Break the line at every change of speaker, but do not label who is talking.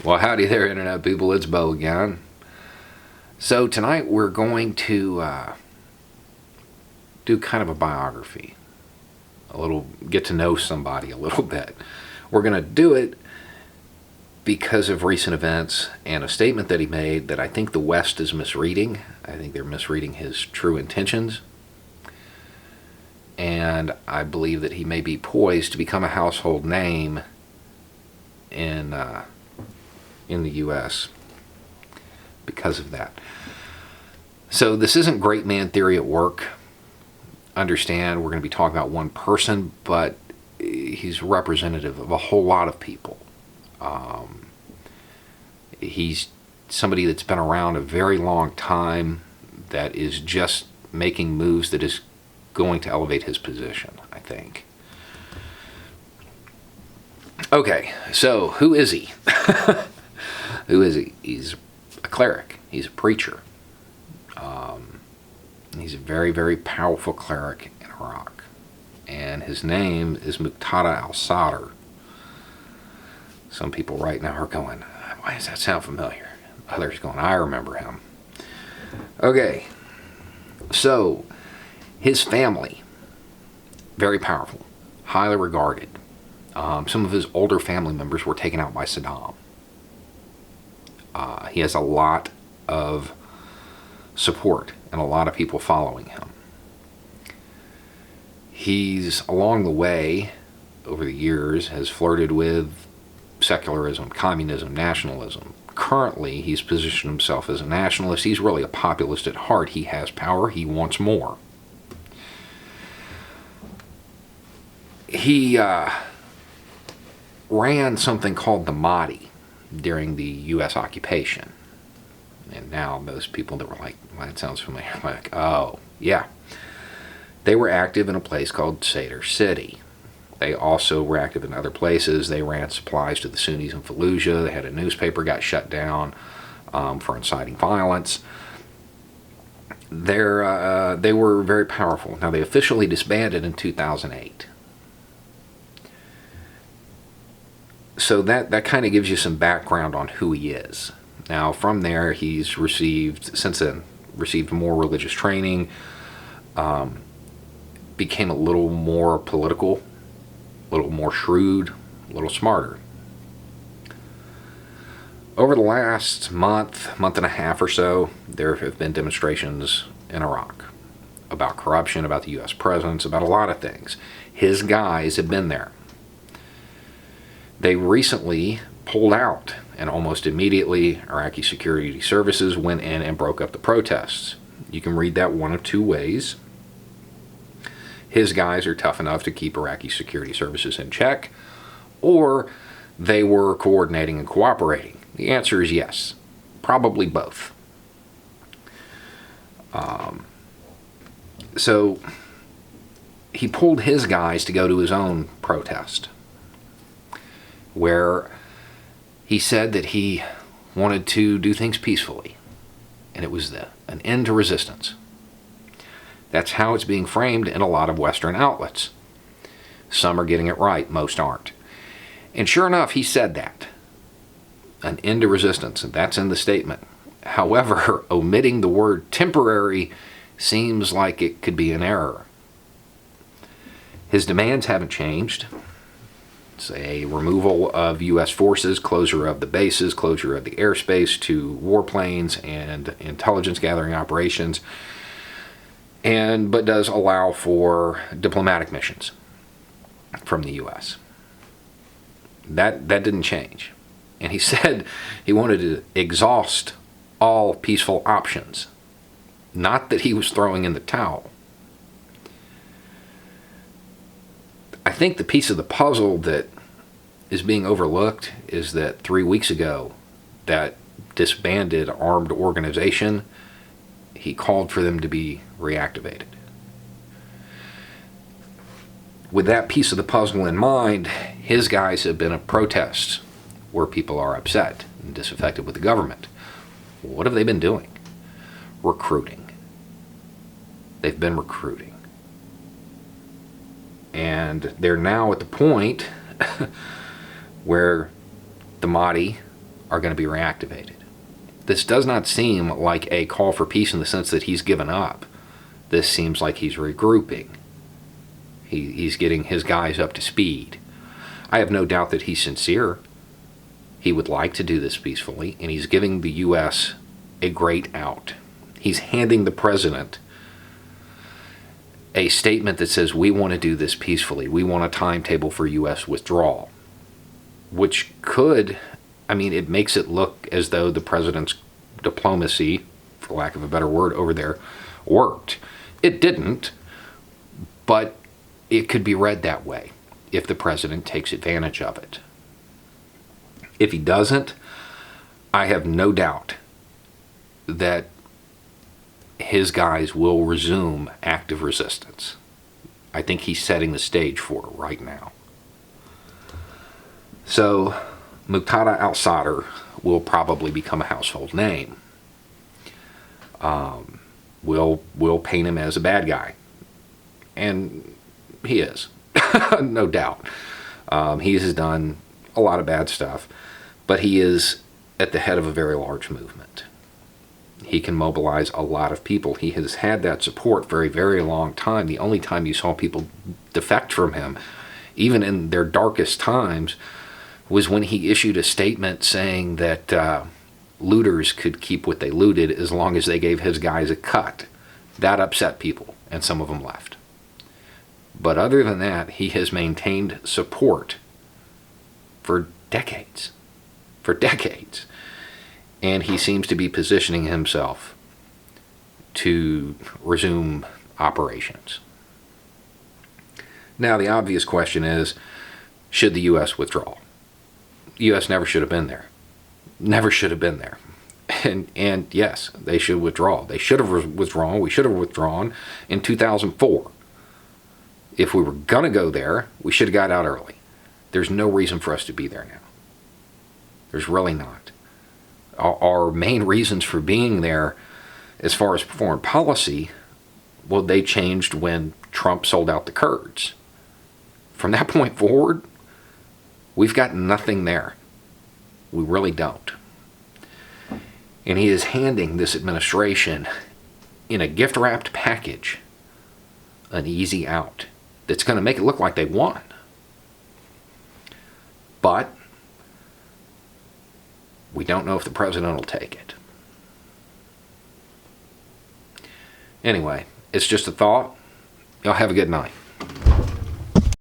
Well, howdy there, Internet people. It's Bo again. So, tonight we're going to do kind of a biography. Get to know somebody a little bit. We're going to do it because of recent events and a statement that he made that I think the West is misreading. I think they're misreading his true intentions. And I believe that he may be poised to become a household name in the U.S. because of that. So this isn't great man theory at work. Understand, we're going to be talking about one person, but he's representative of a whole lot of people. He's somebody that's been around a very long time that is just making moves that is going to elevate his position, I think. Okay, so who is he? Who is he? He's a cleric. He's a preacher. He's a very, very powerful cleric in Iraq. And his name is Muqtada al-Sadr. Some people right now are going, why does that sound familiar? Others going, I remember him. Okay, so his family, very powerful, highly regarded. Some of his older family members were taken out by Saddam. He has a lot of support and a lot of people following him. He's, along the way, over the years, has flirted with secularism, communism, nationalism. Currently, he's positioned himself as a nationalist. He's really a populist at heart. He has power. He wants more. He ran something called the Mahdi during the U.S. occupation. And now those people that were like, well, that sounds familiar, like, oh, yeah. They were active in a place called Sadr City. They also were active in other places. They ran supplies to the Sunnis in Fallujah. They had a newspaper, got shut down for inciting violence. They were very powerful. Now, they officially disbanded in 2008. So that kind of gives you some background on who he is. Now, from there, he's since then received more religious training, became a little more political, a little more shrewd, a little smarter. Over the last month and a half or so, there have been demonstrations in Iraq about corruption, about the U.S. presence, about a lot of things. His guys have been there. They recently pulled out, and almost immediately Iraqi security services went in and broke up the protests. You can read that one of two ways. His guys are tough enough to keep Iraqi security services in check, or they were coordinating and cooperating. The answer is yes. Probably both. So he pulled his guys to go to his own protest, where he said that he wanted to do things peacefully, and it was an end to resistance. That's how it's being framed in a lot of Western outlets. Some are getting it right, most aren't. And sure enough, he said that. An end to resistance, and that's in the statement. However, omitting the word temporary seems like it could be an error. His demands haven't changed. It's a removal of U.S. forces, closure of the bases, closure of the airspace to warplanes and intelligence gathering operations, but does allow for diplomatic missions from the U.S. That didn't change. And he said he wanted to exhaust all peaceful options. Not that he was throwing in the towel. I think the piece of the puzzle that is being overlooked is that 3 weeks ago, that disbanded armed organization, he called for them to be reactivated. With that piece of the puzzle in mind, his guys have been at protests where people are upset and disaffected with the government. What have they been doing? Recruiting. They've been recruiting. And they're now at the point where the Mahdi are going to be reactivated. This does not seem like a call for peace in the sense that he's given up. This seems like he's regrouping. He's getting his guys up to speed. I have no doubt that he's sincere. He would like to do this peacefully, and he's giving the U.S. a great out. He's handing the president a statement that says, we want to do this peacefully. We want a timetable for U.S. withdrawal, which could, it makes it look as though the president's diplomacy, for lack of a better word, over there worked. It didn't, but it could be read that way if the president takes advantage of it. If he doesn't, I have no doubt that his guys will resume active resistance. I think he's setting the stage for it right now. So, Muqtada al-Sadr will probably become a household name. We'll paint him as a bad guy. And he is, no doubt. He has done a lot of bad stuff, but he is at the head of a very large movement. He can mobilize a lot of people. He has had that support for a very long time. The only time you saw people defect from him, even in their darkest times, was when he issued a statement saying that looters could keep what they looted as long as they gave his guys a cut. That upset people, and some of them left. But other than that, he has maintained support for decades. For decades. And he seems to be positioning himself to resume operations. Now, the obvious question is, should the U.S. withdraw? The U.S. never should have been there. Never should have been there. And yes, they should withdraw. They should have withdrawn. We should have withdrawn in 2004. If we were going to go there, we should have got out early. There's no reason for us to be there now. There's really not. Our main reasons for being there, as far as foreign policy, well, they changed when Trump sold out the Kurds. From that point forward, we've got nothing there. We really don't. And he is handing this administration, in a gift-wrapped package, an easy out that's going to make it look like they won. But we don't know if the president will take it. Anyway, it's just a thought. Y'all have a good night.